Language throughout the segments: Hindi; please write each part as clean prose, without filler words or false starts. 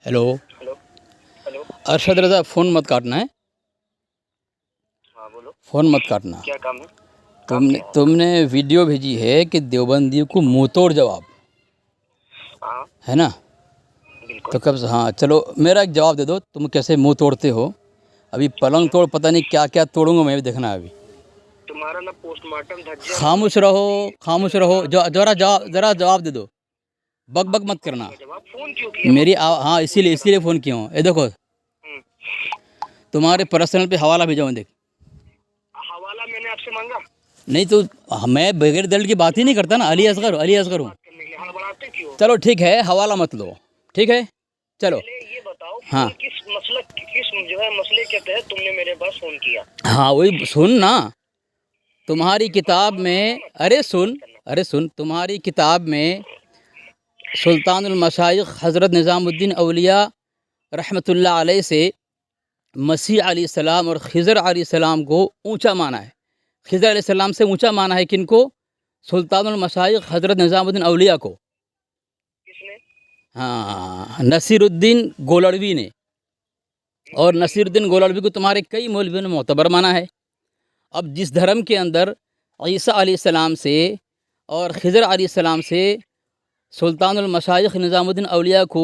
हेलो। हेलो। हेलो। अरशद रज़ा, फ़ोन मत काटना है। हाँ बोलो। फ़ोन मत काटना। क्या काम है? काम तुमने क्या है? तुमने वीडियो भेजी है कि देवबंदियों को मुंह तोड़ जवाब, हाँ है ना? बिल्कुल। तो कब से, हाँ चलो मेरा एक जवाब दे दो, तुम कैसे मुंह तोड़ते हो। अभी पलंग अच्छा, तोड़, पता नहीं क्या क्या तोड़ूंगा मैं भी, देखना है अभी। तुम्हारा ना पोस्टमार्टम धज्जियां ना खामोश रहो, खामोश रहो। जरा जवाब दे दो, बक बक मत कौन करना। दूंगा जवाब? फोन क्यों किया मेरी मुझको? हाँ, फोन इसीलिए किया था। इसीलिए फ़ोन किया हूँ। ये देखो, हम्म, तुम्हारे पर्सनल पे हवाला भेजा हूँ, देख। हवाला मैंने आपसे मांगा? नहीं तो मैं बगैर दर्द की बात ही नहीं करता ना। अली असगर हूँ। बात करने के लिए हड़बड़ाते क्यों? चलो ठीक है, हवाला मत लो, ठीक है, चलो। पहले ये बताओ, हाँ फोन किस मसले, किस जो है मसले के तहत तुमने मेरे पास फोन किया? हाँ, वही सुन ना। तुम्हारी किताब हवाला मांगना में, मत, अरे फालतू सुन, मत करना। अरे सुन, तुम्हारी किताब में सुल्तानुल मशाइख हज़रत निज़ामुद्दीन औलिया रहमतुल्लाह अलैह से मसीह अलैहिस्सलाम और खिज़र अलैहिस्सलाम को ऊंचा माना है। खिज़र अलैहिस्सलाम से ऊंचा माना है किनको? सुल्तानुल मशाइख हज़रत निज़ामुद्दीन औलिया को। किसने? हाँ, नसीरुद्दीन गोलड़वी ने। और नसीरुद्दीन गोलड़वी को तुम्हारे कई मौलवियों ने मोतबर माना है। अब जिस धर्म के अंदर ईसा अलैहिस्सलाम से और खिज़र अलैहिस्सलाम से सुल्तानुल मशाइख निज़ामुद्दीन औलिया को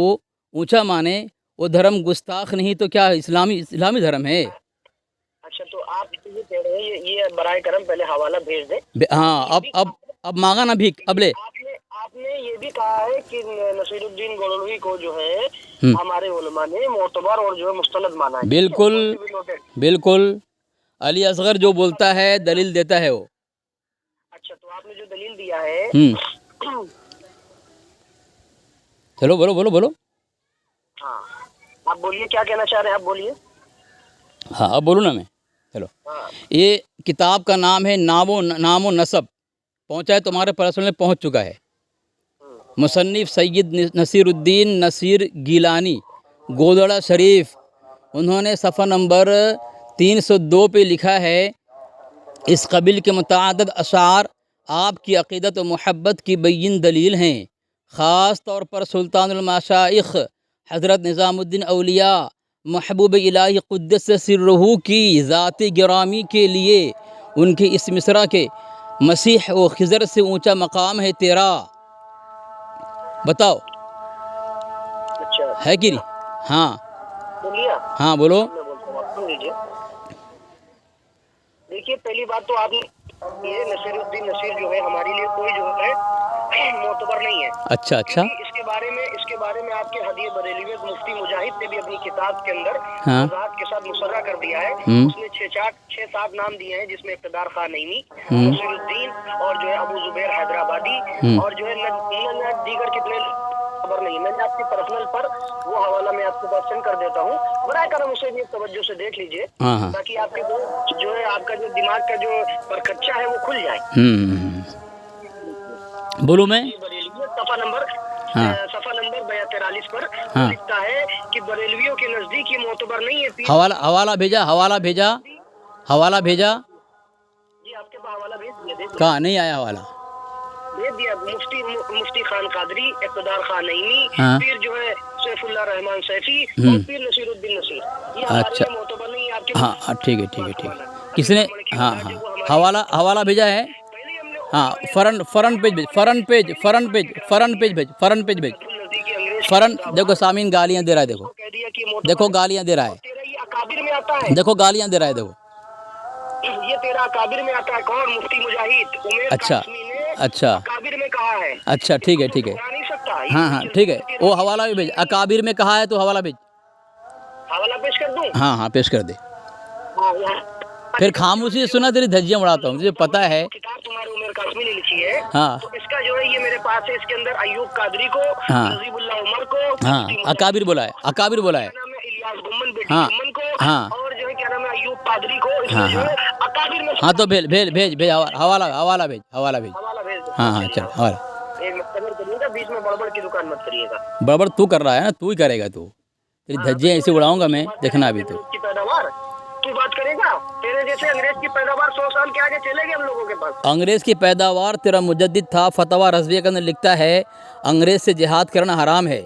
ऊंचा माने, वो धर्म गुस्ताख नहीं तो क्या इस्लामी धर्म है। अच्छा, तो आप ये कह रहे हैं, ये बराए करम पहले हवाला भेज दें। हाँ, आपने ये भी कहा, अब मांगा ना भीख, अब ले। आपने आपने ये भी कहा है कि नसीरुद्दीन गोलवी को जो है हम्म, हमारे उलमा ने मोतबर और जो है मुस्तनद माना है। ठीक है, बिल्कुल, पॉइंट भी नोटेड। बिल्कुल। अली असगर जो बोलता है दलील देता है वो। अच्छा, तो आपने जो दलील दिया है चलो बोलो बोलो बोलो। हाँ, आप बोलिए, क्या कहना चाह रहे हैं, आप बोलिए। हाँ, अब बोलूँ ना मैं। चलो, हाँ। ये किताब का नाम है नामो नसब। पहुँचा है तुम्हारे पर्सनल में, पहुँच चुका है। मुसन्निफ़ सैयद नसीरुद्दीन नसीर गीलानी, गोदड़ा शरीफ। उन्होंने सफ़ा नंबर 302 पे लिखा है, इस कबिल के मुतअद्दिद अशार आपकी अक़ीदत व मोहब्बत की बैयिन दलील हैं। ख़ास तौर पर सुल्तानुल मशाइख़ हज़रत निज़ामुद्दीन औलिया महबूब इलाही क़ुद्दस सिर्रुहू की ज़ाती गिरामी के लिए उनके इस मिसरा के मसीह व खिज़र से ऊंचा मकाम है तेरा। बताओ, अच्छा, है कि नहीं? बोलिए। हाँ बोलिए। हाँ, बोलो। अब मैं बोलता हूँ, आप सुन लीजिए। देखिए, पहली बात तो आपने ये नसीरुद्दीन नसीर जो है हमारे लिए कोई जो है मोतबर नहीं है, अच्छा अच्छा। क्योंकि इसके बारे में आपके हदीय बरेलवी मुफ्ती मुजाहिद ने भी अपनी किताब के अंदर हाँ। वजाहत के साथ मुसर्रा कर दिया है। उसने 6-7 नाम दिए हैं, जिसमें इक़्तिदार खान नईमी, नसीरुद्दीन और जो है अबू जुबैर हैदराबादी और जो है न दीगर कितने खबर नहीं। मैंने आपकी पर्सनल पर वो हवाला मैं आपके पास सेंड कर देता हूँ, बराए करम उसे भी तवज्जो से देख लीजिए, हाँ हाँ। ताकि आपके जो है आपका जो दिमाग का जो परखच्चा है वो खुल जाए। बोलूँ मैं? सफा नंबर हाँ सफा नंबर 43 पर हाँ। लिखता है कि बरेलवियों के नजदीक ये मोतबर नहीं है। हवाला भेजा, हवाला भेजा, हवाला भेजा। जी, आपके पास हवाला भेज दिया, दे दिया, कहाँ नहीं आया हवाला? भेज दिया। मुफ्ती खान कादरी, इक़्तिदार खान नईमी, हाँ। फिर जो है सैफुल्लाह रहमान सैफी और फिर नसीरुद्दीन नसीर। ये हमारे अच्छा, लिए मोतबर नहीं है। आपके हाँ हाँ, ठीक है ठीक है ठीक है। किसने? हाँ हाँ, हवाला भेजा है। हाँ, फ़रन पेज भेज, फ़रन। देखो सामीन गालियाँ दे रहा है, देखो देखो गालियाँ दे रहा है, तेरा ये अकाबिर में आता है, देखो गालियाँ दे रहा है, देखो। ये तेरा अकाबिर में आता है। कौन? मुफ्ती मुजाहिद उमैर अच्छा कासमी ने अच्छा अकाबिर में कहा है। अच्छा, ठीक है इसको ठीक है। ठुकरा नहीं सकता। हाँ हाँ, ठीक है, वो हवाला भी भेज। अकाबिर में कहा है तो हवाला भेज। हवाला पेश कर दूं? हाँ हाँ, पेश कर दे। हाँ, यहाँ फिर खामोशी से सुना, तेरी धज्जियाँ उड़ाता हूँ, मुझे पता है। किताब तुम्हारे उमर कासमी ने लिखी है। हाँ तो इसका जो है ये मेरे पास है। इसके अंदर अयूब कादरी को, हाँ नजीबुल्लाह उमर को, हाँ, अकाबिर बोला है, अकाबिर बोला है। क्या नाम है, इलियास गुम्मन बेटी हाँ गुम्मन को, हाँ और जो है क्या नाम है अयूब कादरी को, इसमें हाँ जो हाँ है अकाबिर में हाँ, तो भेज भेज भेज भेज, हवाला हवाला भेज, हवाला भेज। हवाला भेज दो। हाँ हाँ, चलिए, चल हवाला। एक मिनट सब्र करिएगा, बीच में बड़बड़ की दुकान मत करिएगा। बराबर तू कर रहा है ना, तू ही करेगा तू। तेरी हाँ, धज्जियाँ ऐसे उड़ाऊंगा मैं, बात देखना करेगा अभी तो। अंग्रेज की पैदावार, तू बात करेगा? तेरे जैसे अंग्रेज की पैदावार 100 साल के आगे चलेगी हम लोगों के पास। अंग्रेज़ की पैदावार तेरा मुजद्दिद था। फतवा रज़विया के अंदर लिखता है अंग्रेज़ से जिहाद करना हराम है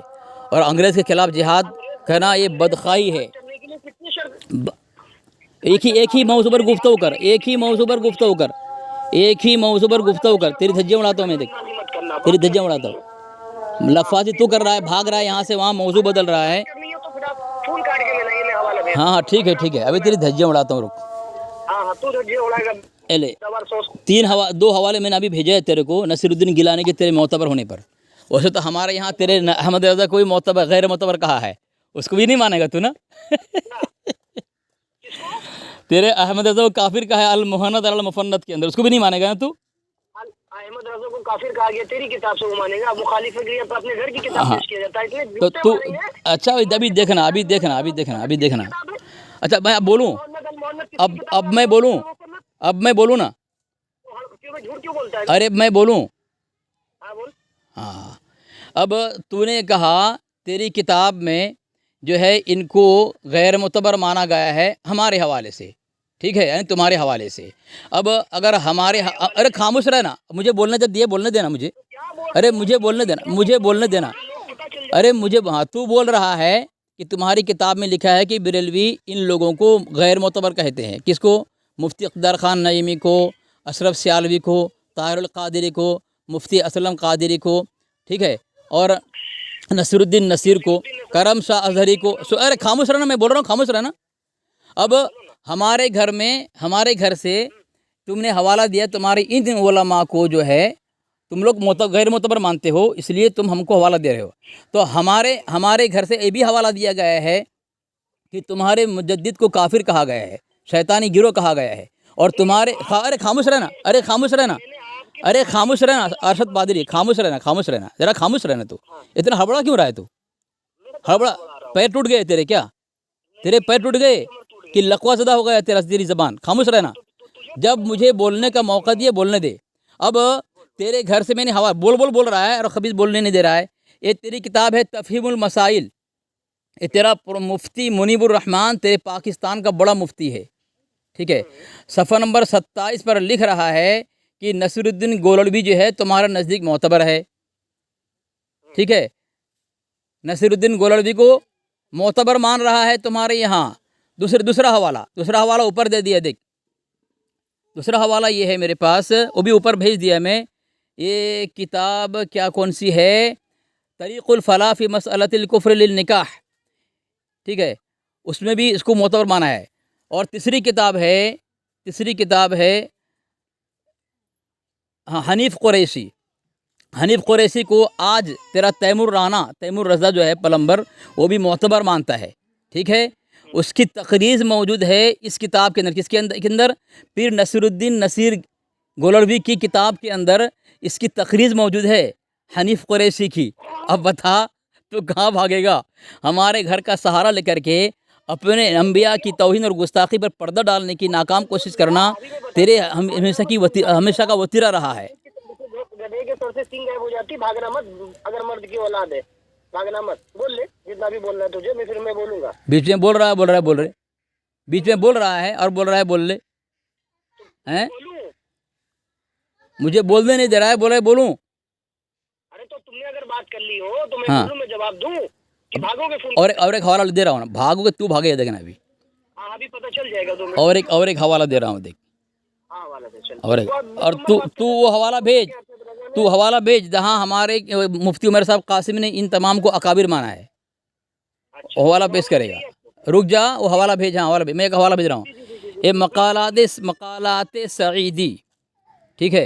और अंग्रेज़ के खिलाफ जिहाद कहना ये बदखाई है। करने के लिए कितनी शर्त ब- एक ही मौजू पर गुफ्तगू कर, एक ही मौजू पर गुफ्तगू कर, एक ही मौजू पर गुफ्तगू कर। तेरी धज्जियाँ उड़ाता हूँ मैं, देख मत करना, तेरी बात धज्जियाँ उड़ाता हूँ। लफाजी तू कर रहा है, भाग रहा है यहाँ से वहाँ, मौजू बदल रहा है। करनी हो तो फिर आप फोन काट के मिलाइए, मैं हवाला भेज हाँ हाँ ठीक है ठीक है, अभी तेरी धज्जियाँ उड़ाता हूँ, रुक। हाँ हाँ, तू जो उड़ाएगा एले सवार सोच। दो हवाले मैंने अभी भेजे हैं तेरे को नसीरुद्दीन गिलानी के तेरे मोतबर होने पर। वैसे तो हमारे यहाँ तेरे अहमद रज़ा कोई मोतबर गैर मोतबर कहा है, उसको भी नहीं मानेगा तू ना। तेरे अहमद रज़ा को काफिर कहा है अल मुहन्नद अल मुफन्नद के अंदर, उसको भी नहीं मानेगा ना तू। अहमद रज़ा को काफिर कहा गया, तेरी किताब से वो मानेगा। मुखालिफ है तो अपने घर की किताब हाँ। पेश किया जाता है, इतने तो जूते तू मारेंगे। अच्छा अभी देखना, अभी देखना, अभी देखना, अभी देखना। किताब है अच्छा मैं अब बोलूँ, मोहम्मद अल मोहम्मद, किसकी अब किताब है? मैं बोलूँ, मुफन्नद? अब मैं बोलूँ ना, क्यों मैं झूठ क्यों बोलता है? अरे मैं बोलूँ। हाँ बोल। हाँ अब तूने कहा तेरी किताब में जो है इनको गैर मुतबर माना गया है हमारे हवाले से, ठीक है, यानी तुम्हारे हवाले से। अब अगर अरे खामोश रहना, मुझे बोलने दे, दिए बोलने देना मुझे। क्या बोल अरे मुझे बोलने देना, मुझे बोलने देना। पता चल अरे मुझे, हाँ तू बोल रहा है कि तुम्हारी किताब में लिखा है कि बरेलवी इन लोगों को गैर मोतबर कहते हैं। किसको? मुफ्ती इक़्तिदार ख़ान नईमी को, अशरफ सियालवी को, ताहिरुल क़ादिरी को, मुफ्ती असलम क़ादिरी को, ठीक है, और नसीरुद्दीन नसीर को, करम शाह अजहरी को। अरे खामोश रहना, मैं बोल रहा हूँ, खामोश रहना। अब हमारे घर में, हमारे घर से तुमने हवाला दिया, तुम्हारे इन उलमा को जो है तुम लोग गैर मोतबर मानते हो, इसलिए तुम हमको हवाला दे रहे हो। तो हमारे घर से ये भी हवाला दिया गया है कि तुम्हारे मुजद्दिद को काफिर कहा गया है, शैतानी गिरोह कहा गया है। और तुम्हारे अरे खामोश रहना, अरे खामोश रहना, अरे खामोश रहना अरशद पादरी, खामोश रहना, खामोश रहना, जरा खामोश रहना। तू इतना हड़बड़ा क्यों रहा है? तू हड़बड़ा, पैर टूट गए तेरे क्या? तेरे पैर टूट गए कि लकवा ज़दा हो गया तेरा, तेरी ज़बान? खामोश रहना, जब मुझे बोलने का मौका दिए बोलने दे। अब तेरे घर से मैंने हवा बोल रहा है और खबीज़ बोलने नहीं दे रहा है। ये तेरी किताब है तफ़हीमुल मसाइल, ये तेरा मुफ्ती मुनीबुर रहमान, तेरे पाकिस्तान का बड़ा मुफ्ती है, ठीक है। सफ़ा नंबर 27 पर लिख रहा है कि नसीरुद्दीन गोलड़वी जो है तुम्हारा नज़दीक मोतबर है, ठीक है। नसीरुद्दीन गोलड़वी को मोतबर मान रहा है तुम्हारे यहाँ। दूसरा हवाला ऊपर दे दिया, देख दूसरा हवाला ये है मेरे पास, वो भी ऊपर भेज दिया मैं। ये किताब क्या कौन सी है? तरीक़ुल फ़लाह फ़ी मसअलतिल कुफ़्र लिल निकाह, ठीक है, उसमें भी इसको मोतबर माना है। और तीसरी किताब है हाँ हनीफ़ क़ुरैशी को आज तेरा तैमूर रज़ा जो है पलम्बर, वो भी मोतबर मानता है, ठीक है। उसकी तक़रीज़ मौजूद है इस किताब के अंदर। किसके अंदर? पीर नसीरुद्दीन नसीर गोलड़वी की किताब के अंदर इसकी तक़रीज़ मौजूद है, हनीफ़ क़ुरैशी की। अब बता तो कहाँ भागेगा? हमारे घर का सहारा लेकर के अपने अंबिया की तौहीन और गुस्ताखी पर पर्दा डालने की नाकाम कोशिश करना तेरे हमेशा का वतीरा रहा है। गधे के सर से सींग गायब हो जाती, भागना मत। अगर मर्द की औलाद है भागना मत। बोल ले जितना भी बोलना है तुझे, मैं बोलूंगा। बीच में बोल रहा है, बीच में बोल रहा है और बोल रहा है बोल ले हैं, मुझे बोलने नहीं दे रहा है, बोल रहा है बोलूं। अरे तो तुमने अगर बात कर ली हो तो मैं हाँ। बोलूं, मैं जवाब दूं कि भागोगे फोन? और एक हवाला दे रहा हूँ ना, भागोगे तू, भागेगा देखना अभी। हाँ अभी पता चल जाएगा तुम्हें। और एक हवाला दे रहा हूँ, देख। हाँ वाला दे चल। और तू वो हवाला भेज, तू हवाला भेज जहाँ हमारे मुफ्ती उमर साहब कासिम ने इन तमाम को अकाबिर माना है, वो हवाला पेश करेगा। रुक जा, वो हवाला भेज। हाँ हवाला भेज, मैं एक हवाला भेज रहा हूँ। ये मकालात सईदी, ठीक है,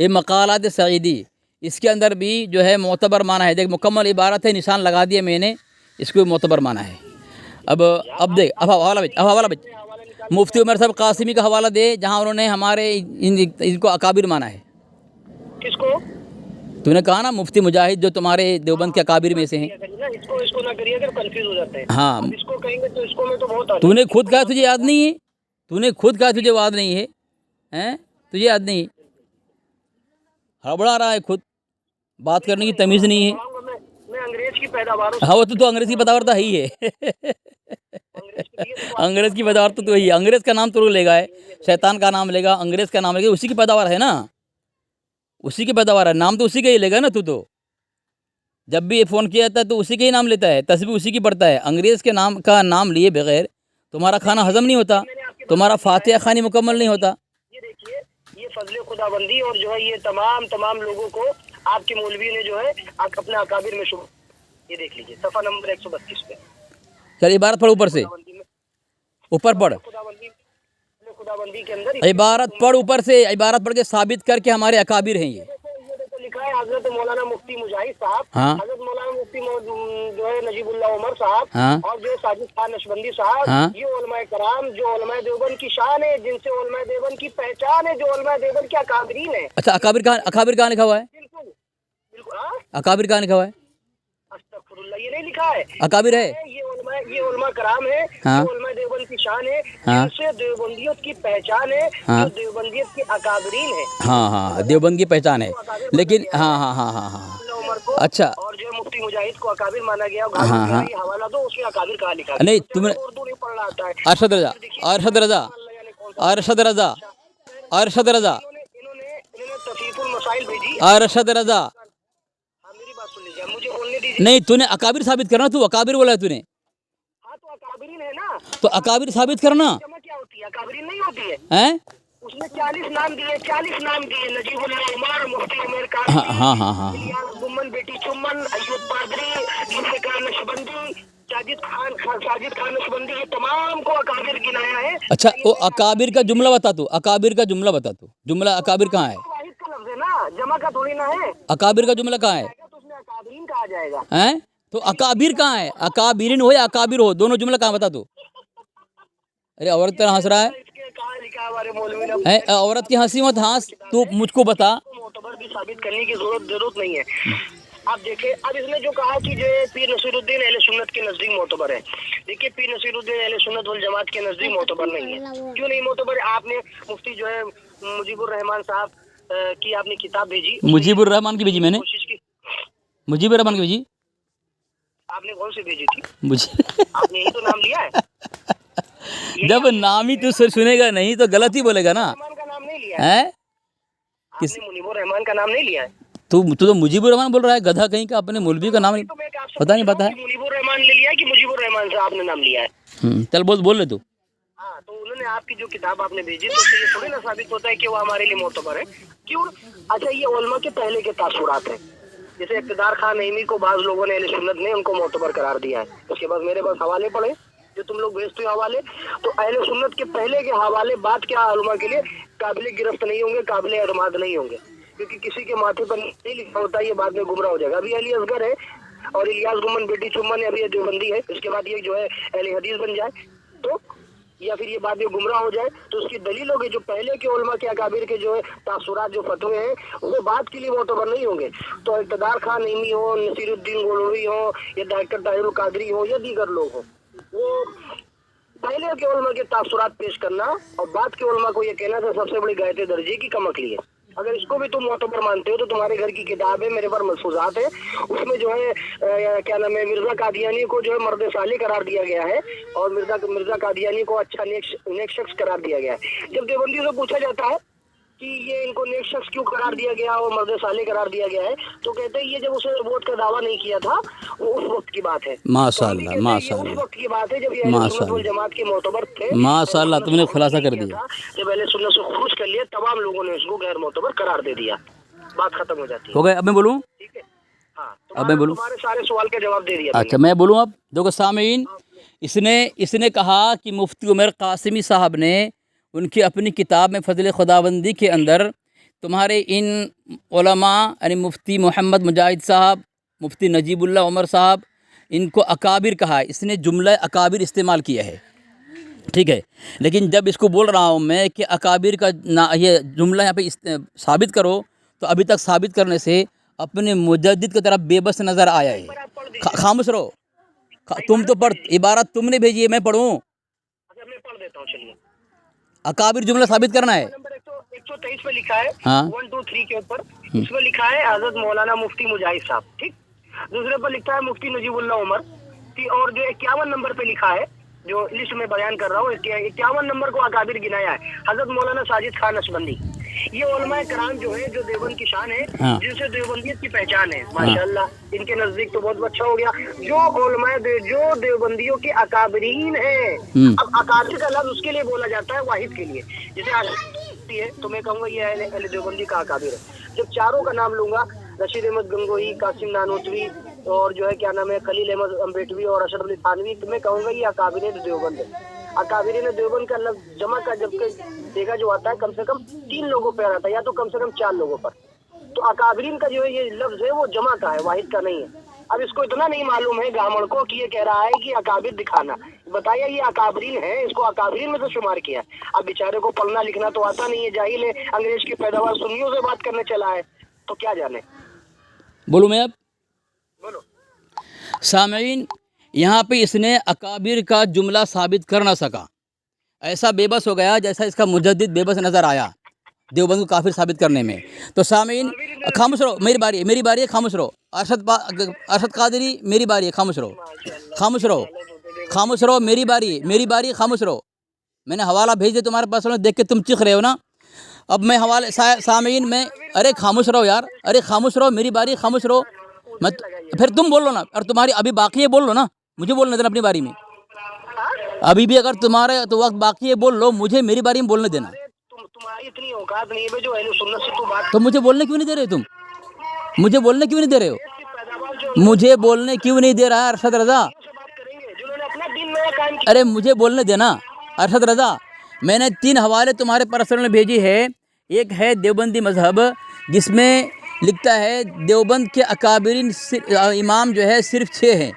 ये मकालात सईदी, इसके अंदर भी जो है मोतबर माना है। देख मुकम्मल इबारत है, निशान लगा दिया मैंने, इसको मोतबर माना है। अब देख, अब हवाला भेज, मुफ्ती उमर साहब कासिमी का हवाला दे जहाँ उन्होंने हमारे इनको अकाबिर माना है। किसको? तूने कहा ना मुफ्ती मुजाहिद जो तुम्हारे देवबंद के अकाबिर में से हैं। इसको ना करिए, अगर कंफ्यूज हो जाते हैं। हाँ इसको कहेंगे तो इसको में तो बहुत तूने खुद कहा, तुझे याद नहीं है? तूने खुद कहा तुझे याद नहीं है, हैं? तुझे याद नहीं? हड़बड़ा रहा है खुद, बात करने की तमीज़ नहीं है। मैं अंग्रेज की पैदावार हूं। हाँ वो तो अंग्रेज़ की पैदावार तो है ही है। अंग्रेज़ की पैदावार तो ही है। अंग्रेज़ का नाम तो लेगा है, शैतान का नाम लेगा, अंग्रेज़ का नाम लेगा, उसी की पैदावार है ना, उसी की पैदावार है, नाम तो उसी का ही लेगा ना तू तो। जब भी ये फ़ोन किया जाता है तो उसी के ही नाम लेता है, तस्बीह उसी की पढ़ता है। अंग्रेज़ के नाम का नाम लिए बगैर तुम्हारा खाना हज़म नहीं होता, तुम्हारा फातिहा खानी मुकम्मल नहीं होता। ये देखिए, ये फजले खुदाबंदी और जो है ये तमाम लोगों को आपके मौलवी ने जो है अपने अकाबिर में शुरू, ये देख लीजिए सफ़ा नंबर 132 पे। चल इबारत पढ़ ऊपर से, ऊपर पढ़ खुदाबंदी के अंदर इबारत पढ़, ऊपर से इबारत पढ़ के साबित कर के हमारे अकाबिर हैं ये। देखो लिखा है हजरत मौलाना मुफ्ती मुजाहिद साहब, हाँ। हजरत मौलाना मुफ्ती जो है नजीबुल्लाह उमर साहब, हाँ। और जो साजिद खान नशबंदी साहब, हाँ। ये उलमाए कराम जो उलमाए देवबंद की शान है, जिनसे उलमाए देवबंद की पहचान है, जो उलमाए देवबंद के अकाबरीन है। अच्छा, अकाबिर कहाँ लिखा हुआ है? बिल्कुल बिल्कुल। हाँ, अकाबिर कहाँ लिखा हुआ है? अस्तगफुरुल्लाह, ये नहीं लिखा है। अकाबिर है, ये उलमा कराम है, हाँ। जो उलमा देवबंद की शान है, हाँ। जिनसे देवबंदियत की पहचान है, हाँ। जो देवबंदियत के अकाबरीन है। हाँ हाँ, देवबंद की पहचान है, लेकिन हाँ हाँ हाँ हाँ हाँ, उमर को अच्छा। और जो मुफ्ती मुजाहिद को अकाबिर माना गया। हाँ, हाँ। ये हवाला दो, उसमें अकाबिर कहाँ लिखा है? नहीं, तो तुमने उर्दू नहीं पढ़ना आता है। अरशद रजा, अरशद रजा, अरशद रजा, अरशद रजा, इन्होंने तफीकुल मसाइल भेजी। अरशद रजा, हाँ, मेरी बात सुन लीजिए, मुझे बोलने दीजिए। नहीं तूने अकाबिर साबित करना, तू अकाबिर बोला है तूने, हाँ, तो अकाबरीन है ना, तो अकाबिर साबित करना जमा क्या होती है? अकाबरीन नहीं होती है। हैं? उसमें 40 नाम दिए, 40 नाम दिए। नजीबुल्लाह उमर, मुफ्ती उमर हाँ कासमी, हाँ हाँ हाँ, इलियास गुम्मन, बेटी चुम्मन, अय्यूब पादरी, जुल्फ़िकार नशबंदी, साजिद खान नशबंदी, ये तमाम को अकाबिर गिनाया है। अच्छा वो अकाबिर का जुमला बता तू, अकाबिर का जुमला बता तू, जुमला अकाबिर कहाँ है? वाहिद का लफ्ज़ है ना, जमा का थोड़ी ना है। अकाबिर का जुमला कहाँ है? तो उसमें अकाबरीन कहा जाएगा। हैं? तो अकाबिर कहाँ है? अकाबिरीन हो या अकाबिर हो, दोनों जुमला कहाँ बता तू। अरे औरत तरह हंस रहा है, इसके कहाँ लिखा है हमारे मौलवी ने? हैं? औरत की हंसी मत हंस, तू मुझको बता। मोतबर भी साबित करने की जरूरत नहीं है। आप देखिए, अब इसने जो कहा कि जो पीर नसीरुद्दीन अहले सुन्नत के नजदीक मोतबर है। देखिए, पीर नसीरुद्दीन अहले सुन्नत वल जमात के नजदीक मोतबर नहीं है। क्यों नहीं मोतबर है? आपने मुफ्ती जो है मुजीबुर रहमान साहब की आपने किताब भेजी, मुजीबुर रहमान की भेजी मैंने, कोशिश की। मुजीबुर रहमान की भेजी, आपने कौन सी भेजी थी? मुझे आपने यही तो नाम लिया है। जब नाम ही तू सुनेगा नहीं तो गलत ही बोलेगा ना, रहमान का नाम नहीं लिया है। हैं? आपने मुनीबुर रहमान का नाम नहीं लिया है। तू तो मुजीबुर रहमान बोल रहा है, गधा कहीं का, अपने मौलवी का नाम तो मैं आपसे पता नहीं पता है। मुनीबुर रहमान ले लिया कि मुजीबुर रहमान से आपने नाम लिया है? चल बोल ले तू। हाँ, तो उन्होंने आपकी जो किताब आपने भेजी तो उससे ये थोड़ी ना साबित होता है कि वो हमारे लिए मोतबर है। क्यों? अच्छा, ये उलमा के पहले के तासुरात हैं। जैसे इक़्तिदार खान नईमी को बाज़ लोगों ने अहले सुन्नत ने उनको मोतबर करार दिया है। उसके बाद मेरे पास हवाले पड़े जो तुम लोग भेजते हो हवाले, तो अहले सुन्नत के पहले के हवाले बाद के उलमा के लिए काबिल गिरफ्त नहीं होंगे, काबिल एतमाद नहीं होंगे, क्योंकि किसी के माथे पर नहीं लिखा होता, ये बाद में गुमराह हो जाएगा। अभी अली असगर है और इलियास गुम्मन, बेटी चुम्मन, अभी देवबंदी है, उसके बाद ये जो है अहले हदीस बन जाए तो, या फिर ये बाद में गुमराह हो जाए तो उसकी दलील होगी। जो पहले के उलमा के अकाबिर के जो है तासुरात जो फतवे हैं वो बात के लिए मोतबर नहीं होंगे। तो इक़्तिदार खान नईमी हो, नसीरुद्दीन गोलवी हो, या डॉक्टर ताहिरुल कादरी हो, या दीगर लोग हो, वो पहले के उलमा के तासुरात पेश करना और बाद के उलमा को ये कहना था सबसे बड़ी गायते दर्जे की कम अक्ली है। अगर इसको भी तुम मोतबर मानते हो तो तुम्हारे घर की किताब है, मेरे पास महफूजात है, उसमें जो है क्या नाम है, मिर्जा कादियानी को जो है मर्द साले करार दिया गया है और मिर्जा कादियानी को अच्छा नेक शख्स करार दिया गया है। जब देवबंदी से पूछा जाता है कि ये इनको नेक शख्स क्यों करार दिया गया और मर्द साले करार दिया गया है, तो कहते हैं ये जब उसे वोट का दावा नहीं किया था, वो उस वक्त की बात है। माशाअल्लाह, उस माशाअल्लाह, वक्त की बात है जब ये अहले सुन्नत वल जमात के मोतबर थे। माशाअल्लाह, तुमने खुलासा कर दिया। जब अहले सुन्नत से खुरूज कर लिया, तमाम लोगों ने उसको गैर मोतबर करार दे दिया, बात खत्म हो जाती है। हो गए? अब मैं बोलूँ? ठीक है, हाँ, अब मैं बोलूँ? तुम्हारे सारे सवाल का जवाब दे दिया। अच्छा मैं बोलूँ अब? देखो सामीन, इसने कहा कि मुफ्ती उमर कासिमी साहब ने उनकी अपनी किताब में फजल खुदाबंदी के अंदर तुम्हारे इन उलमा यानी मुफ्ती मोहम्मद मुजाहिद साहब, मुफ्ती नजीबुल्लाह उमर साहब, इनको अकाबिर कहा है। इसने जुमला अकाबिर इस्तेमाल किया है, ठीक है। लेकिन जब इसको बोल रहा हूँ मैं कि अकाबिर का ये जुमला यहाँ पे साबित करो, तो अभी तक साबित करने से अपने मुजद्दिद की तरफ बेबस नज़र आया है। खामोश रहो, तुम तो पढ़, इबारत तुमने भेजी है, मैं पढ़ूँ? मैं पढ़ देता हूँ, चलिए। अकाबिर जुमला साबित करना है। नंबर 123 पे लिखा है, हाँ। 1 2 3 के ऊपर इसमें लिखा है हजरत मौलाना मुफ्ती मुजाहिद साहब, ठीक। दूसरे पर लिखा है मुफ्ती नजीबुल्लाह उमर, और जो 51 नंबर पे लिखा है, जो लिस्ट में बयान कर रहा हूँ, 51 नंबर को अकाबिर गिनाया है हजरत मौलाना साजिद खान नशबंदी। ये उलमाए कराम जो है, जो देवबंद की शान है, हाँ। जिनसे देवबंदियत की पहचान है, माशाल्लाह इनके नजदीक तो बहुत अच्छा हो गया। जो जो देवबंदियों के अकाबरीन है, अब अकाबिर का लफ्ज उसके लिए बोला जाता है वाहिद के लिए, जैसे है तो मैं कहूँगा ये अहले देवबंदी का अकाबिर है। जब चारों का नाम लूंगा, रशीद अहमद गंगोही, कासिम नानोतवी और जो है क्या नाम है खलील अहमद अम्बेटवी और अशरफ अली थानवी, तो मैं कहूँगा ये अकाबिर देवबंद है। अकाबिर देवबंद का लफ्ज जमा का जब देखा जो आता है कम से कम 3 लोगों पर आता है, या तो कम से कम 4 लोगों पर। तो अकाबिरीन का जो है ये लफ्ज है वो जमा का है, वाहिद का नहीं है। अब इसको इतना नहीं मालूम है गामड़ को कि ये कह रहा है कि अकाबिर दिखाना, बताया ये अकाबरीन है, इसको अकाबरीन में से शुमार किया। अब बेचारे को पढ़ना लिखना तो आता नहीं है, जाहिल है, अंग्रेज की पैदावार सुन्नियों से बात करने चला है, तो क्या जाने। बोलूँ मैं अब? बोलो। सामीन, यहाँ पे इसने अकाबिर का जुमला साबित कर ना सका, ऐसा बेबस हो गया जैसा इसका मुजद्दिद बेबस नज़र आया देवबंद को काफिर साबित करने में। तो सामीन खामोश रहो, मेरी बारी है, खामोश रहो। अरशद कादरी मेरी बारी है, खामोश रहो, मेरी बारी, खामोश रहो। मैंने हवाला भेज दिया तुम्हारे पास, देख के तुम चिख रहे हो ना। अब मैं हवाले सामीन में, अरे खामोश रहो यार, अरे खामोश रहो, मेरी बारी, खामोश रहो मत, फिर तुम बोल लो ना। और तुम्हारी अभी बाकी है, बोल लो ना, मुझे बोलने देना अपनी बारी में। अभी भी अगर तुम्हारे तो वक्त बाकी है, बोल लो, मुझे मेरी बारी में बोलने देना। तुम्हारी इतनी औकात नहीं है जो अहले सुन्नत से तू बात, तो मुझे बोलने क्यों नहीं दे रहे हो तुम? मुझे बोलने क्यों नहीं दे रहे हो? मुझे बोलने क्यों नहीं दे रहा है अरशद रजा? जिन्होंने अपना दिन में कायम किया। अरे मुझे बोलने देना अरशद रजा। मैंने 3 हवाले तुम्हारे पर्सनल में भेजी है। एक है देवबंदी मजहब, जिसमें लिखता है देवबंद के अकाबिरीन इमाम जो है सिर्फ 6 हैं।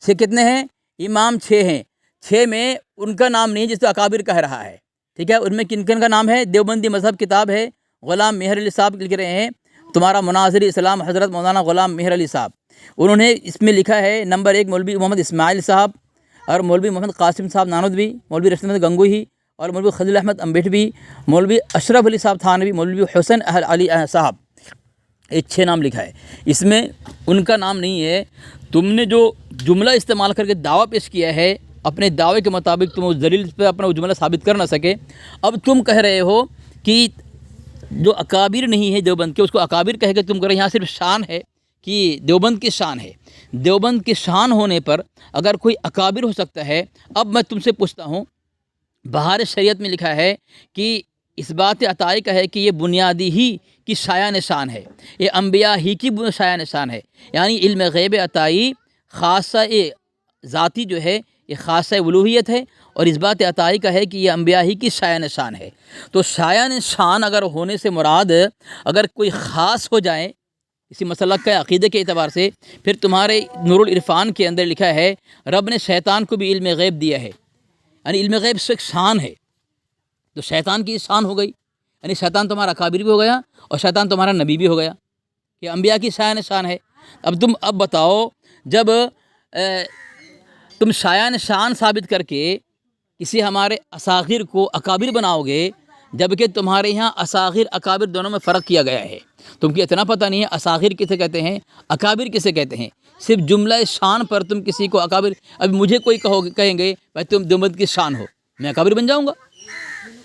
6 कितने हैं? इमाम 6 हैं। 6 में उनका नाम नहीं जिसको अकाबिर कह रहा है, ठीक है। उनमें किन किन का नाम है? देवबंदी मजहब किताब है, ग़ुलाम मेहर अली साहब लिख रहे हैं, तुम्हारा मुनाज़िर इस्लाम हज़रत मौलाना ग़ुलाम मेहर अली साहब। उन्होंने इसमें लिखा है नंबर 1 मौलवी मोहम्मद इस्माइल साहब और मौलवी मोहम्मद कासिम साहब नानोतवी, मौलवी रशीद अहमद गंगोही और मौलवी खलील अहमद अम्बेटवी, मौलवी अशरफ अली साहब थानवी, मौलवी हुसैन अली साहब, ये 6 नाम लिखा है। इसमें उनका नाम नहीं है। तुमने जो जुमला इस्तेमाल करके दावा पेश किया है, अपने दावे के मुताबिक तुम उस दलील पर अपना जुमला साबित कर ना सके। अब तुम कह रहे हो कि जो अकाबिर नहीं है देवबंद के, उसको अकाबिर कह के तुम कह रहे हो यहाँ सिर्फ शान है कि देवबंद की शान है। देवबंद की शान होने पर अगर कोई अकाबिर हो सकता है। अब मैं तुमसे पूछता हूँ, बहार शरीयत में लिखा है कि इस बात अताई का है कि ये बुनियादी ही की शाया निशान है, ये अम्बिया ही की शाया निशान है। यानी इल्म गैब अताई ख़ासा ज़ाती जो है ये ख़ासा उलूहियत है, और इस बात अताई का है कि ये अम्बिया ही की शाया निशान है। तो शाया निशान अगर होने से मुराद अगर कोई ख़ास हो जाए इसी मसलक के अक़ीदे के एतबार से, फिर तुम्हारे नूरुल इरफ़ान के अंदर लिखा है रब ने शैतान को भी इल्म गैब दिया है, यानी इल्म गैब से एक शान है। तो शैतान की शान हो गई, यानी शैतान तुम्हारा अकाबिर भी हो गया और शैतान तुम्हारा नबी भी हो गया, कि अम्बिया की शाया निशान है। अब बताओ, जब तुम शाया निशान साबित करके किसी हमारे असागिर को अकाबिर बनाओगे, जबकि तुम्हारे यहाँ असागिर अकाबिर दोनों में फ़र्क किया गया है। तुमको इतना पता नहीं है असागिर किसे कहते हैं, अकाबिर किसे कहते हैं। सिर्फ जुमला शान पर तुम किसी को अकाबिर, अब मुझे कोई कहेंगे भाई तुम देवबंद की शान हो, मैं अकाबिर बन जाऊँगा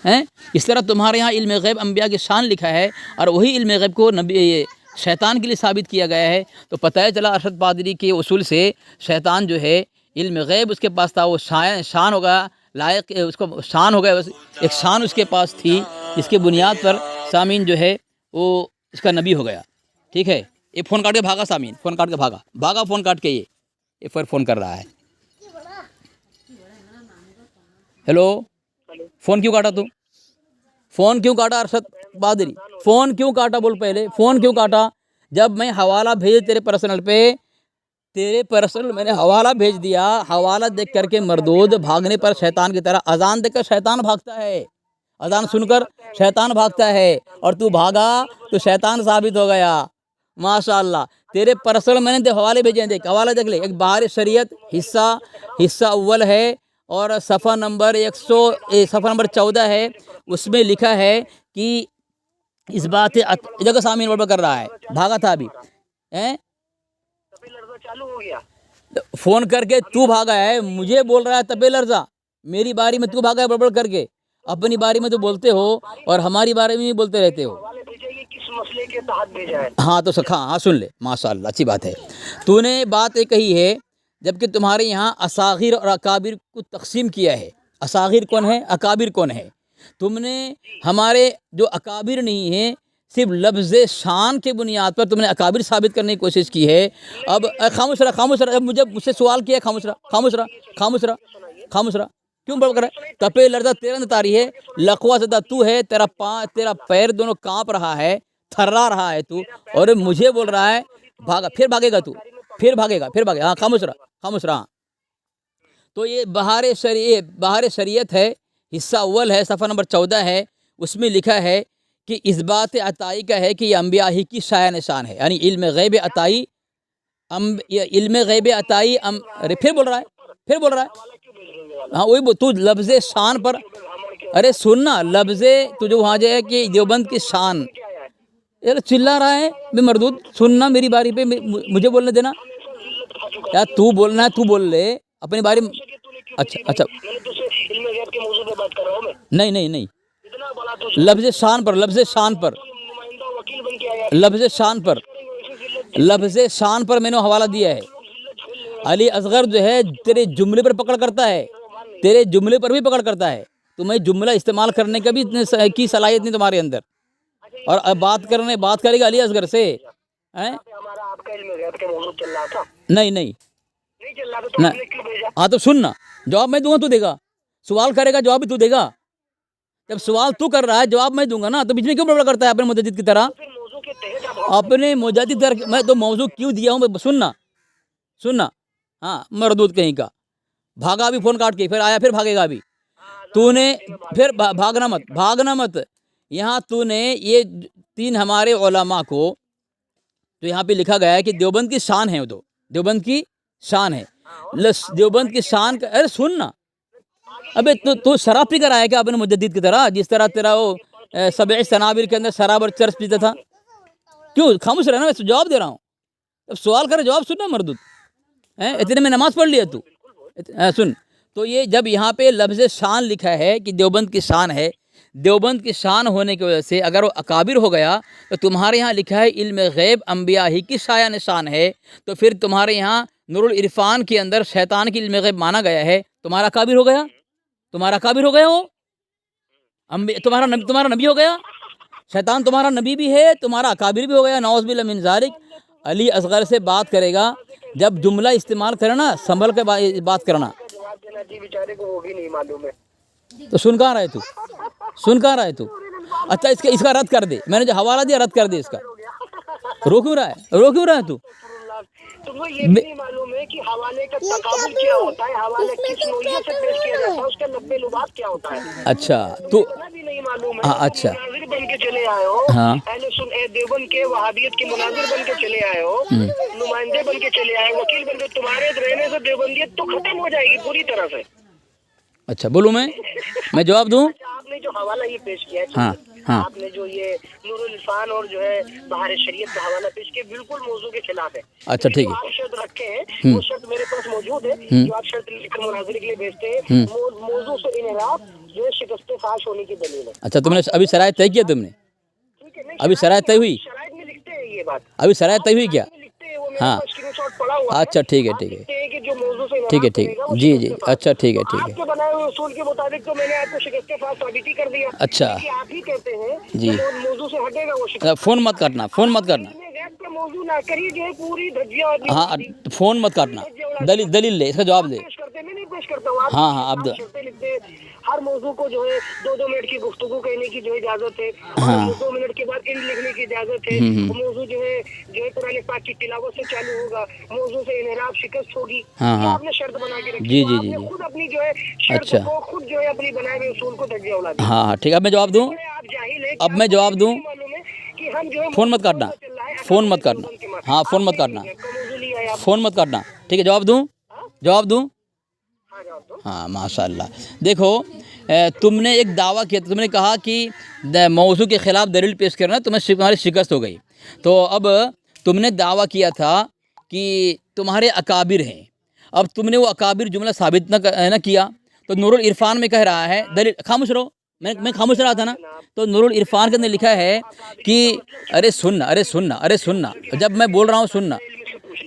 हैं? इस तरह तुम्हारे यहाँ इल्म गैब अम्बिया की शान लिखा है, और वही इल्म गैब को नबी शैतान के लिए साबित किया गया है। तो पता है चला अरशद पादरी के उसूल से शैतान जो है इल्म गैब उसके पास था, वो शान होगा लायक, उसको शान हो गया, एक शान उसके पास थी, इसके बुनियाद पर सामीन जो है वो इसका नबी हो गया। ठीक है, ये फ़ोन काट के भागा सामीन, फ़ोन काट के भागा फ़ोन काट के, ये फिर फ़ोन कर रहा है। हेलो, फ़ोन क्यों काटा तू? फ़ोन क्यों काटा अरशद पादरी? फ़ोन क्यों काटा बोल पहले, फ़ोन क्यों काटा? जब मैं हवाला भेज तेरे पर्सनल पे, तेरे पर्सनल मैंने हवाला भेज दिया, हवाला देख करके मरदूद भागने पर शैतान की तरह, अजान देखकर शैतान भागता है, अजान सुनकर शैतान भागता है, और तू भागा तो शैतान साबित हो गया। माशाअल्लाह, तेरे पर्सनल मैंने हवाले भेजे हैं, देख हवाला देख ले। एक बहार शरीयत हिस्सा अव्वल है, और सफ़ा नंबर 14 है, उसमें लिखा है कि इस बात जगह सामीन वर्ड कर रहा है, भागा था अभी हैं, चालू हो गया, फ़ोन करके तू भागा है, मुझे बोल रहा है तबे लर्जा, मेरी बारी में तू भागा है बड़बड़ करके। अपनी बारे में तो बोलते हो और हमारी बारे में भी बोलते रहते हो। हवाले भेजा ये किस मसले के तहत भेजा है? हाँ तो सखा, हाँ सुन ले, माशाअल्लाह अच्छी बात है। तूने बात ये कही है, जबकि तुम्हारे यहाँ असागिर और अकाबिर को तकसीम किया है। असागिर कौन है, अकाबिर कौन है? तुमने हमारे जो अकाबिर नहीं है, सिर्फ लफ्ज़ शान के बुनियाद पर तुमने अकाबिर साबित करने की कोशिश की है। अब खामोश रहा, खामोश रहा। अब मुझसे सवाल किया, खामोश रहा, खामोश रहा, खामोश रहा, खामोश रहा। क्यों बड़बड़ कर रहा है? तपे लड़ता तेरा नतारी है, लकवा सदा तू है, तेरा पैर दोनों कांप रहा है, थर्रा रहा है तू, और मुझे बोल रहा है भागा, फिर भागेगा तू, फिर भागेगा, फिर भागेगा। हाँ खामोश रहा, खामोश रहा। तो ये बहार शरीयत है, हिस्सा अव्वल है, सफ़ा नंबर 14 है। उसमें लिखा है कि इस बात अताई का है कि ये अम्बिया ही की शाया निशान है, यानी इल्म गैब अताई, इल्म गैब अताई अरे फिर बोल रहा है, फिर बोल रहा है। हाँ वही तू लफ्ज़ शान पर, अरे सुनना, लफ्ज़ तू जो वहाँ जो है कि देवबंद की शान, यार चिल्ला रहा है बे मरदूद। सुनना, मेरी बारी पे मुझे बोलने देना यार। तू बोलना है, तू बोल ले अपनी बारी में। अच्छा अच्छा, मैंने तुझसे इल्म गैब के मौजू पे बात कर रहा हूँ मैं। नहीं नहीं नहीं, इतना बड़ा तो लफ्ज़ शान पर, लफ्ज़ शान पर, नुमाइंदा वकील बन के आया, लफ्ज़ शान पर, लफ्ज़ शान पर मैंने हवाला दिया है। अली असगर जो है तेरे जुमले पर पकड़ करता है, तेरे जुमले पर भी पकड़ करता है। तुम्हें जुमला इस्तेमाल करने का भी इतने की सलाहियत नहीं तुम्हारे अंदर, और अब बात करेगा अली असगर से हैं? हमारा आपका इल्म गैब के मौजू चल रहा था, नहीं नहीं नहीं चल रहा था, तो ना। आपने क्यों भेजा? हाँ तो सुनना, जवाब मैं दूंगा, तू देगा। सवाल करेगा, जवाब भी तू देगा। जब सवाल तू कर रहा है, जवाब मैं दूंगा ना, तो बीच में क्यों बड़बड़ करता है अपने मुजद्दिद की तरह? फिर मौजू के तहत आप अपने मुजद्दिद तरह मैं तो मौजू क्यों दिया हूँ, सुनना सुनना। हाँ मरदूद कहीं का, भागा अभी फ़ोन काट के, फिर आया, फिर भागेगा अभी। तूने फिर भागना मत, भागना मत। यहाँ तूने ये 3 हमारे उलमा को, तो यहाँ पे लिखा गया है कि देवबंद की शान है, वो तो देवबंद की शान है, देवबंद की शान का। अरे सुन ना, अबे तू शराब पी कर आया क्या अपने मुजद्दिद की तरह, जिस तरह तेरा वो सबे सनाबिर के अंदर शराब और चर्च पीता था? क्यों खामोश रहना, मैं जवाब दे रहा हूँ। अब सवाल करे, जवाब सुनना मरदूद है। इतने में नमाज पढ़ लिया तू? सुन, तो ये जब यहाँ पे लफ्ज़ शान लिखा है कि देवबंद की शान है, देवबंद की शान होने की वजह से अगर वो अकाबिर हो गया, तो तुम्हारे यहाँ लिखा है इल्म गैब अम्बिया ही की शाया निशान है, तो फिर तुम्हारे यहाँ नूरुल इरफान के अंदर शैतान की इल्म गैब माना गया है, तुम्हारा अकाबिर हो गया, तुम्हारा अकाबिर हो गया वो तुम्हारा नबी हो गया। शैतान तुम्हारा नबी भी है, तुम्हारा अकाबिर भी हो गया, नौज़ बिल्लाह मिन ज़ालिक। अली असगर से बात करेगा, जब जुमला इस्तेमाल करना संभल के बात करना। जवाब देना जी, बेचारे को वो भी नहीं मालूम है। तो सुन कहाँ रहा है तू, सुन कहाँ रहा है तू? अच्छा इसका रद्द कर दे, मैंने जो हवाला दिया रद्द कर दे इसका। रो क्यों रहा है, रो क्यों रहा है तू? तुमको ये भी नहीं मालूम है कि हवाले का तकाबुल क्या होता है, हवाले किस नोयत से पेश किया जाता है, उसका लब्बे लुबात क्या होता है, अच्छा तो इतना भी नहीं मालूम है। हाँ अच्छा, मुनाजिर बन के चले आए हो, हाँ पहले सुन देवबंद के वहाबियत के मुनाजिर बन के चले आए हो, नुमाइंदे बन के चले आए, वकील बन के, तुम्हारे रहने से देवबंदियत तो खत्म हो जाएगी पूरी तरह से। अच्छा बोलूँ मैं जवाब दूँ? आपने जो हवाला ये पेश किया है, हाँ हाँ आपने जो ये नूरुल इरफान और जो है बहार शरीयत का हवाला पेश किया, बिल्कुल मौजू के खिलाफ है। अच्छा ठीक है, आप शर्त रखे हैं, वो शर्त मेरे पास मौजूद है, जो आप शर्त लिखकर मुनाजिर के लिए भेजते हैं, मौजू से इनराफ जो है शिकस्त फाश होने की दलील है। अच्छा तुमने अभी शरायत तय किया? तुमने ठीक है, अभी शरायत तय हुई? शराइत में लिखते हैं ये बात, अभी शरायत तय हुई क्या? लिखते हैं, वो मेरे हाँ पास स्क्रीनशॉट पड़ा हुआ है। अच्छा ठीक है, ठीक है, लिखते हैं कि जो मौजू से ठीक है, इनराफ ठीक करेगा, है, वो जी शिकस्त जी, फाश। अच्छा ठीक है, ठीक है, आपके बनाए हुए उसूल के मुताबिक तो मैंने आपको शिकस्त फाश साबित ही कर दिया। अच्छा कि आप ही कहते हैं जी। कि मौजू से हटेगा वो शिकस्त। फ़ोन मत काटना, फ़ोन मत करना, गैप का मौजू ना करिए, जो है पूरी धज्जियां और हाँ फ़ोन मत काटना, दलील ले, इसका जवाब दे। पेश करते, मैं नहीं पेश करता हूँ। हाँ हाँ अब शर्तें लिखते हैं, हर मौजू को जो है 2-2 मिनट की गुफ्तगू कहने की जो है इजाजत है, हाँ। और 2 मिनट के बाद इंड लिखने की इजाजत है। मौजू जो है कुरान पाक की तिलावत से चालू होगा, मौजू से इनराफ शिकस्त होगी। हाँ, हाँ। ये आपने शर्त बना के रखी, जी, तो जी, आपने जी, जी। खुद अपनी जो है शर्त अच्छा। को खुद जो है अपनी बनाए हुए उसूल को धज्जियां उड़ा दी। हाँ हाँ ठीक है, अब मैं जवाब दूँ, आप जाहिल है, अब मैं जवाब दूँ। मालूम है कि हम जो है फ़ोन मत काटना, फ़ोन मत काटना, हाँ फ़ोन मत काटना, फ़ोन मत काटना, ठीक है, जवाब दूँ, जवाब दूँ? हाँ माशाल्लाह। देखो तुमने एक दावा किया, तुमने कहा कि मौजू के ख़िलाफ़ दलील पेश करना, तुम्हारी शिकस्त हो गई। तो अब तुमने दावा किया था कि तुम्हारे अकाबिर हैं, अब तुमने वो अकाबिर जुमला साबित न किया, तो नूरुल इरफान में कह रहा है दलील, खामोश रहो, मैं खामोश रहा था ना। तो नूरुल इरफान के अंदर लिखा है कि अरे सुनना, अरे सुनना, अरे सुनना, जब मैं बोल रहा हूँ सुनना,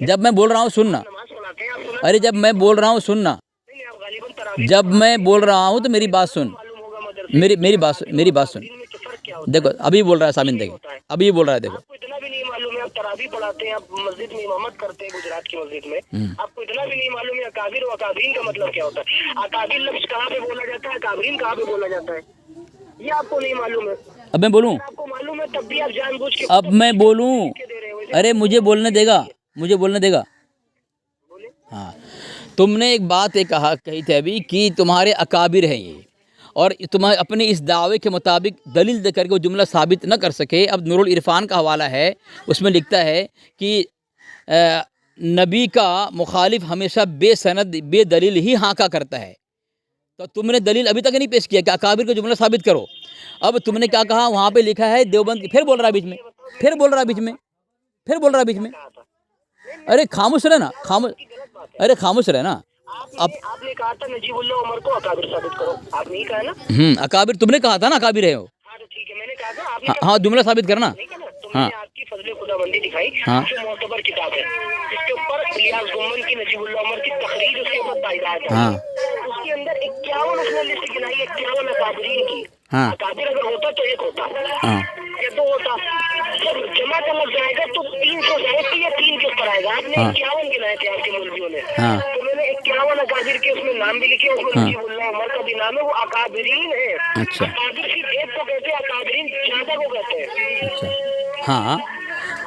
जब मैं बोल रहा हूँ सुनना, नमाज पढ़ाते हैं आप सुना अरे जब मैं बोल रहा हूँ सुनना, नहीं आप गालिबन तरावी जब मैं बोल रहा हूँ तो मेरी बात सुन, मालूम होगा मदरसे मेरी बात सुन। दिन में तो फर्क क्या होता देखो अभी बोल रहा है सामिन, देखो अभी बोल रहा है, है? देखो आपको इतना भी नहीं मालूम है, आप तरावी पढ़ाते हैं, आप मस्जिद में इमामत करते हैं गुजरात की मस्जिद में, आपको इतना भी नहीं मालूम है अकाबिर और अकाबरीन का मतलब क्या होता है। अकाबिर लफ्ज कहाँ पे बोला जाता है, अकाबरीन कहाँ पे बोला जाता है, ये आपको नहीं मालूम है। अब मैं बोलूँ, आपको मालूम है तब भी आप जानबूझ के अब मैं बोलूँ, दे रहे हो। अरे मुझे बोलने देगा, मुझे बोलने देगा। बोले हाँ, तुमने एक बात ये कही थी अभी कि तुम्हारे अकाबिर हैं ये, और तुम्हारे अपने इस दावे के मुताबिक दलील दे करके वो जुमला साबित न कर सके। अब नूरुल इरफान का हवाला है, उसमें लिखता है कि नबी का मुखालिफ हमेशा बेसनद बेदलील ही हाँका करता है। तो तुमने दलील अभी तक नहीं पेश किया कि अकाबिर को जुमला साबित करो। अब तुमने क्या कहा, वहाँ पे लिखा है देवबंद, फिर बोल रहा है बीच में, फिर बोल रहा है बीच में, फिर बोल रहा है बीच में। कहा था अरे खामोश रहे ना, खामोश, गलत बात है। अरे खामोश रहे ना। आपने कहा था नजीबुल्लाह उमर को अकाबिर साबित करो, आपने ही कहा ना। अकाबिर तुमने कहा था ना, अकाबिर है वो। हाँ तो ठीक है, मैंने कहा था आपने हाँ हाँ, जुमला साबित करना। नहीं कहा ना। तो मैंने आपकी फजले खुदाबंदी दिखाई, हाँ। जो मोतबर किताब है, जिसके ऊपर इलियास गुम्मन की नजीबुल्लाह उमर की तकरीर, उसके ऊपर तायदाद है। हाँ। उसके अंदर 51 उसने लिस्ट गिनाई, 51 अकाबरीन की। हाँ। अकाबिर अगर होता तो एक होता हाँ। या दो होता, जब जमा का लग जाएगा तो 300 जाएगी या 3 के ऊपर आएगा। आपने 51 गिनाए थे आपके मौलवियों ने। हाँ। तो मैंने 51 अकाबिर के उसमें नाम भी लिखे, उसमें नजीबुल्लाह उमर का भी नाम है, वो अकाबरीन है। अच्छा। अकाबिर सिर्फ एक को कहते हैं, अकाबरीन ज्यादा को कहते हैं। अच्छा, हाँ,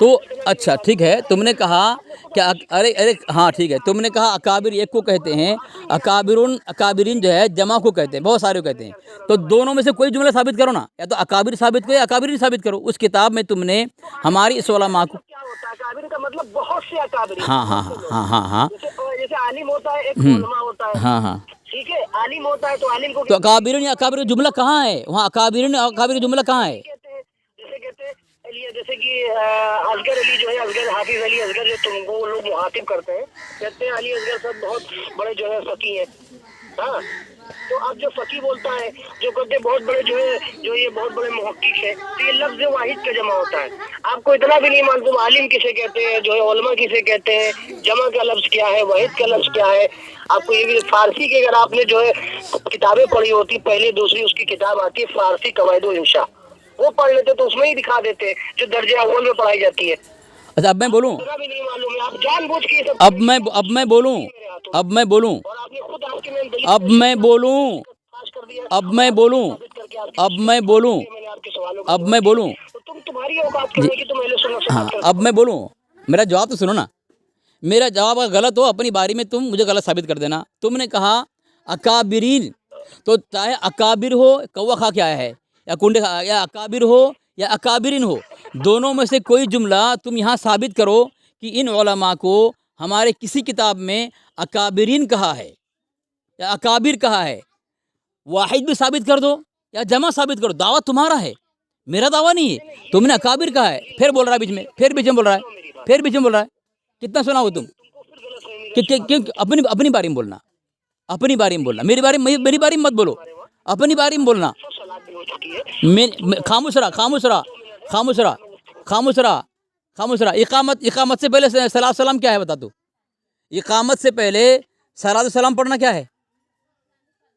तो अच्छा ठीक है, तुमने कहा कि अरे अरे हाँ ठीक है, तुमने कहा अकाबिर एक को कहते हैं, अकाबिरीन जो है जमा को कहते हैं, बहुत सारे को कहते हैं। तो दोनों में से कोई जुमला साबित करो ना, या तो अकाबिर साबित करो या अकाबिरीन साबित करो। उस किताब में तुमने हमारी इस उलमा को, क्या होता है अकाबिर का मतलब, बहुत से अकाबिर। हाँ हाँ हाँ हाँ हाँ जैसे आलिम होता है, एक उलमा होता है। हाँ हाँ, ठीक है, आलिम होता है तो आलिम को तो अकाबिरीन या अकाबिर का जुमला कहाँ है वहाँ, अकाबिरीन अकाबिर का जुमला कहाँ है? कहते हैं, जैसे कहते हैं जैसे कि असगर अली जो है, असगर हाफिज अली असगर, जो तुमको वो लोग मुहातिब करते हैं, कहते हैं अली असगर सब बहुत बड़े जो है फकी हैं। हाँ, तो अब जो फकी बोलता है, जो कहते हैं बहुत बड़े जो है, जो ये बहुत बड़े मुहक्किक है, तो ये लफ्ज वाहिद का जमा होता है। आपको इतना भी नहीं मालूम आलिम किसे कहते हैं, जो है उलमा किसे कहते हैं, जमा का लफ्ज क्या है, वाहिद का लफ्ज क्या है। आपको ये भी फारसी की अगर आपने जो है किताबें पढ़ी होती, पहले दूसरी उसकी किताब आती है फारसी कवायद व इंशा, वो पढ़ लेते तो उसमें ही दिखा देते जो दर्जे अव्वल में पढ़ाई जाती है। अच्छा अब मैं बोलूँ, भी नहीं मालूम है, आप जानबूझ के ये सब अब मैं बोलूँ, अब मैं बोलूँ, और आपने खुद आपके में दलील अब मैं बोलूँ, पास कर दिया, अब मैं बोलूँ, करके आपके अब मैं बोलूँ, मैंने आपके सवालों का अब मैं बोलूँ, तो तुम्हारी औकात करने की, तुम अहले सुन्नत से हाँ बात करते अब मैं बोलूँ, मेरा जवाब तो सुनो ना। मेरा जवाब अगर गलत हो अपनी बारी में तुम मुझे गलत साबित कर देना। तुमने कहा अकाबिरीन, तो चाहे अकाबिर हो, कौवा खा क्या है, या कुंडे खा, या अकाबिर हो या अकाबिरीन हो, दोनों में से कोई जुमला तुम यहाँ साबित करो कि इन उलमा को हमारे किसी किताब में अकाबिरीन कहा है या अकाबिर कहा है। वाहिद भी साबित कर दो या जमा साबित करो, दावा तुम्हारा है, मेरा दावा नहीं है। तुमने अकाबिर कहा है, फिर बोल रहा है बीच में, फिर बीच में बोल रहा है, फिर बीच में बोल रहा है। कितना सुना हो तुम? क्यों अपनी अपनी बारी में बोलना, अपनी बारी में बोलना, मेरी बारी में मत बोलो, अपनी बारी में बोलना। हो चुकी है। खामोश रहा, खामोश रहा, खामोश रहा, खामोश रहा, खामोश रहा। इकामत से पहले सलात सलाम क्या है बता तू? इकामत से पहले सलात सलाम पढ़ना क्या है?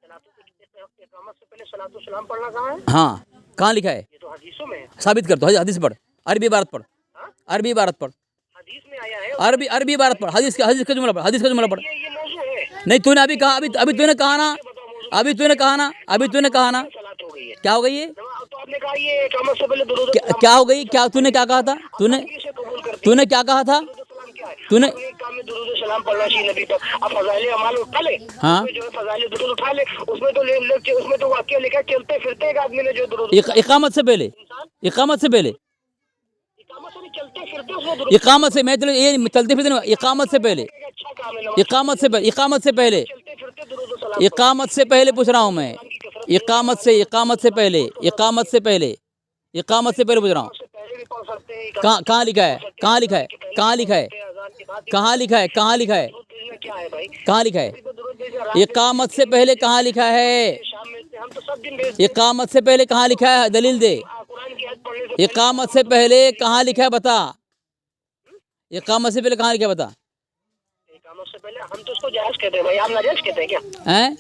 इकामत से पहले सलातो सलाम पढ़ना कहाँ है? हाँ, कहाँ लिखा है? ये तो हदीसों में है। साबित कर दो, हदीस पढ़, अरबी इबारत पढ़, अरबी इबारत पढ़, हदीस में आया है। अरबी इबारत पढ़, हदीस का जुमला पढ़, हदीस का जुमला पढ़। ये मौजू है। नहीं तूने अभी कहा, अभी तूने कहा ना, अभी तूने कहा ना, अभी तूने कहा ना, सलात हो गई है। क्या हो गई है? तो आपने कहा ये इकामत से पहले दुरूद क्या हो गई? क्या तूने क्या कहा था? से कबूल करते तूने क्या कहा था? सलाम क्या है? तूने एक काम में दुरूद सलाम पढ़ना चाहिए नबी पर। अब फजाइल अमाल उठा ले, हाँ, उसमें जो है फजाइल दुरूद उठा ले, उसमें तो उसमें तो वाकया लिखा है, चलते फिरते एक आदमी ने जो दुरूद इकामत से पहले, इकामत से पहले, इकामत से नहीं, चलते फिरते उसमें दुरूद। इकामत से, मैं तो ये चलते फिरते नहीं, इकामत से पहले, अच्छा काम है, इकामत से पहले, इकामत से पहले, चलते फिरते दुरूद सलाम इकामत से पहले पूछ रहा हूँ मैं, इकामत से पहले, इकामत से पहले, इकामत से पहले पूछ रहा हूँ। से पहले भी पढ़ सकते हैं। कहाँ लिखा है? कहाँ लिखा है? कहाँ लिखा है? कहाँ लिखा है? कहाँ लिखा है? क्या है भाई? कहाँ लिखा है? दुरूद भेजना इकामत से पहले कहाँ लिखा है? शाम में हम तो सब दिन भेजते इकामत से पहले कहाँ लिखा है, दलील दे। हैं। कुरान की आयत पढ़ने से इकामत से पहले कहाँ लिखा है बता, इकामत से पहले कहाँ लिखा है बता। इकामत से पहले हम तो उसको जायज कहते हैं भाई, आप नाजायज कहते हैं क्या? हैं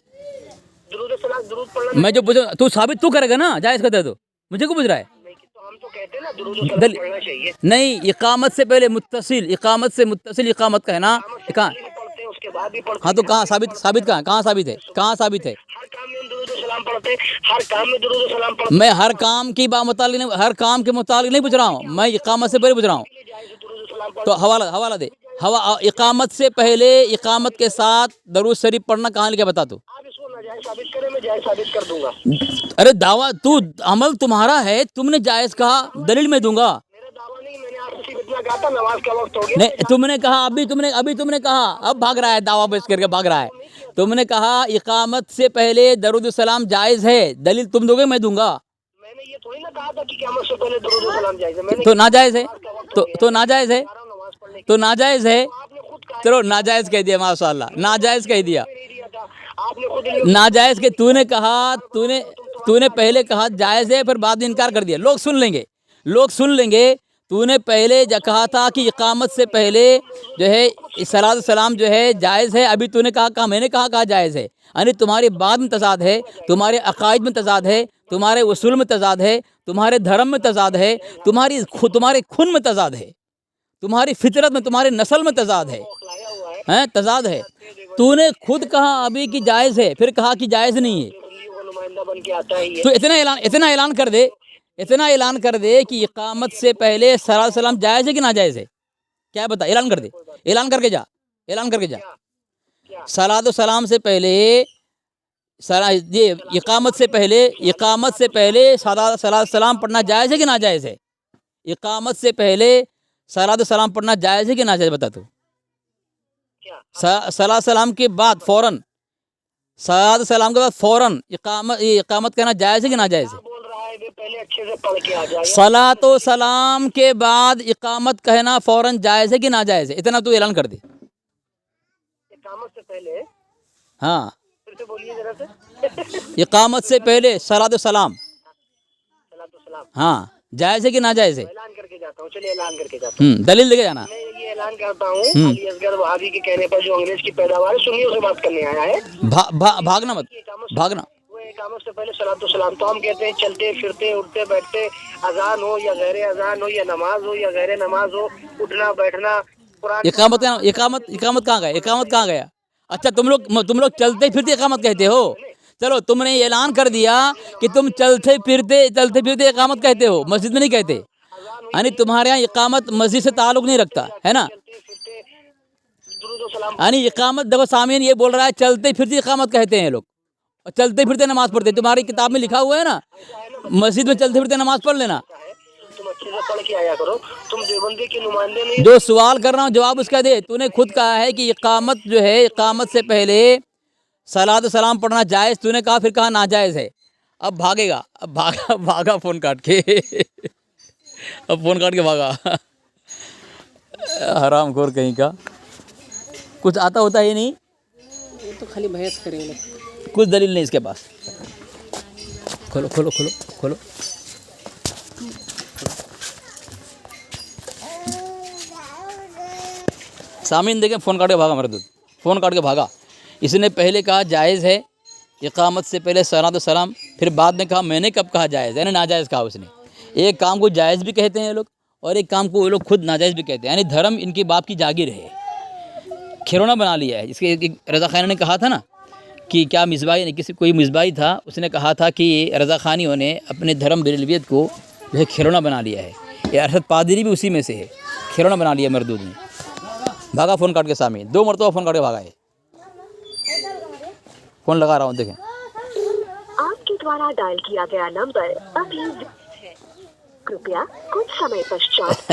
दुरूद सलाम दुरूद पढ़ना मैं जो पूछ, तू साबित तू करेगा ना जायज कहता है तो मुझे क्यों पूछ रहा है। नहीं, तो हम तो कहते हैं ना दुरूद सलाम पढ़ना चाहिए। नहीं, इकामत से पहले मुत्तसिल, इकामत से मुत्तसिल इकामत का है ना। कहाँ, पहले भी पढ़ते हैं, उसके बाद भी पढ़ते हाँ तो कहाँ साबित, साबित कहाँ, कहाँ साबित है, कहाँ साबित है। हैं। हर काम में हम दुरूद सलाम पढ़ते हैं, हर काम में दुरूद सलाम पढ़ते मैं हर काम की बात मुतालिक नहीं, हर काम के मुतालिक नहीं पूछ रहा हूँ, मैं इकामत से पहले पूछ रहा हूँ। हैं। जायज है दुरूद सलाम पढ़ना। तो हवाला हवाला दे, हवा इकामत से पहले इकामत के साथ दरूद शरीफ पढ़ना कहाँ लिखा बता तू। आप इसको नाजायज साबित करें, मैं जायज साबित कर दूंगा। अरे दावा तू, अमल तुम्हारा है, तुमने जायज कहा, दलील में दूंगा। मेरा दावा नहीं, मैंने आपसे सिर्फ इतना कहा था नमाज का वक्त हो गया। नहीं तुमने कहा, अभी तुमने कहा, अब भाग रहा है, दावा पेश करके भाग रहा है। तुमने कहा इकामत से पहले दरूद सलाम जायज है, दलील तुम दोगे मैं दूंगा। मैंने ये थोड़ी ना कहा था कि क़यामत से पहले दुरूद सलाम जायज है। मैंने तो नाजायज है, तो नाजायज है, नमाज पढ़ने की तो नाजायज है। आपने खुद कहा चलो नाजायज कह दिया, माशाल्लाह नाजायज कह दिया, नहीं दिया था आपने खुद। नाजायज के तूने कहा, तूने पहले कहा जायज है, फिर बाद में इनकार कर दिया। लोग सुन लेंगे, लोग सुन लेंगे। तूने पहले कहा था कि इकामत से पहले जो है सलात सलाम जो है जायज़ है, अभी तूने कहा मैंने कहा जायज़ है। यानी तुम्हारी बात में तजाद है, तुम्हारे अकायद में तजाद है, तुम्हारे उसूल में तजाद है, तुम्हारे धर्म में तजाद है, तुम्हारे खून में तजाद है, तुम्हारी फितरत में, तुम्हारे नस्ल में तजाद है, लाया हुआ है हैं तजाद है। तूने खुद कहा अभी कि जायज़ है, फिर कहा कि जायज़ नहीं है। उंगलियों का नुमाइंदा बन के आता है ये। तो इतना ऐलान कर दे, इतना ऐलान कर दे कि इकामत से पहले सलात सलाम जायज़ है कि नाजायज़ है, क्या बता, ऐलान कर दे, ऐलान करके जा, ऐलान करके जा। क्या? सलात सलाम से पहले ये इकामत से पहले सलात सलाम पढ़ना जायज़ है कि नाजायज़ है। इकामत से पहले सलात सलाम पढ़ना जायज़ है कि नाजायज़, बता तू। क्या? सलात सलाम के बाद फ़ौरन, सलात सलाम के बाद फ़ौरन इकामत कहना जायज़ है कि नाजायज़ है। बोल रहा है वे पहले अच्छे से पढ़ के आ जाए। सलात सलाम के बाद इकामत कहना फ़ौरन जायज़ है कि नाजायज़ है, इतना तू ऐलान कर दे। इकामत से पहले हाँ, फिर से बोलिए जरा से। इकामत से पहले सलात सलाम, सलाम हाँ जायज़ है कि नाजायज़ है। ऐलान करके जाता हूँ, चलिए ऐलान करके जाता हूँ। दलील लेके जाना। मैं ये ऐलान करता हूँ अली असगर वहाबी के कहने पर जो अंग्रेज की पैदावार है, सुन्नियों से बात करने आया है। भागना मत, भागना। वो इकामत से पहले सलातो सलाम, तो हम कहते हैं चलते फिरते उठते बैठते, अजान हो या गैर अजान हो, या नमाज हो या गैर नमाज हो, उठना बैठना, कुरान इकामत कहाँ गया, इकामत कहाँ गया। अच्छा तुम लोग चलते फिरते इकामत कहते हो। चलो तुमने ऐलान कर दिया कि तुम चलते फिरते इकामत कहते हो, मस्जिद में नहीं कहते। यानी तुम्हारे यहाँ इकामत मस्जिद से ताल्लुक नहीं रखता है ना। चलते फिरते दुरूद सलाम। यानी इकामत, देखो सामीन ये बोल रहा है चलते फिरते इकामत कहते हैं लोग, और चलते फिरते नमाज पढ़ते। तुम्हारी किताब में लिखा हुआ है ना, मस्जिद में चलते फिरते नमाज पढ़ लेना। तुम अच्छे से पढ़ के आया करो, तुम देवबंदी के नुमाइंदे नहीं। जो सवाल कर रहा हूँ जवाब उसका दे। तूने खुद कहा है कि इकामत जो है, इकामत से पहले सलात सलाम पढ़ना जायज़, तूने कहा, फिर कहा नाजायज़ है। अब भागेगा, अब भागा फ़ोन काट के अब फ़ोन काट के भागा हरामखोर कहीं का, कुछ आता होता ही नहीं, तो खाली बहस करेंगे। कुछ दलील नहीं इसके पास। खोलो खोलो खोलो खोलो। सामीन देखें, फ़ोन काट के भागा मेरा दूध, फ़ोन काट के भागा। इसने पहले कहा जायज़ है इकामत से पहले सलात सलाम, फिर बाद में कहा मैंने कब कहा जायज़, यानी नाजायज़ कहा उसने। एक काम को जायज़ भी कहते हैं लोग, और एक काम को वो लोग खुद नाजायज़ भी कहते हैं। यानी धर्म इनके बाप की जागीर है, खिलौना बना लिया है। इसके रज़ा खान ने कहा था ना कि क्या मिसबाही, कोई मिसबाही था, उसने कहा था कि रज़ा खानियों ने अपने धर्म बरेलवियत को जो है खिलौना बना लिया है। ये अरशद पादरी भी उसी में से है, खिलौना बना लिया मरदूद ने। भागा फ़ोन काट के सामने, 2 मरतबा फ़ोन काट के भागा है। फ़ोन लगा रहा हूँ, देखें। आपके द्वारा डायल किया गया नंबर अभी, कृपया कुछ समय पश्चात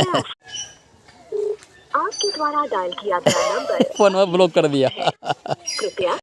आपके द्वारा डायल किया गया नंबर फ़ोन में ब्लॉक कर दिया कृपया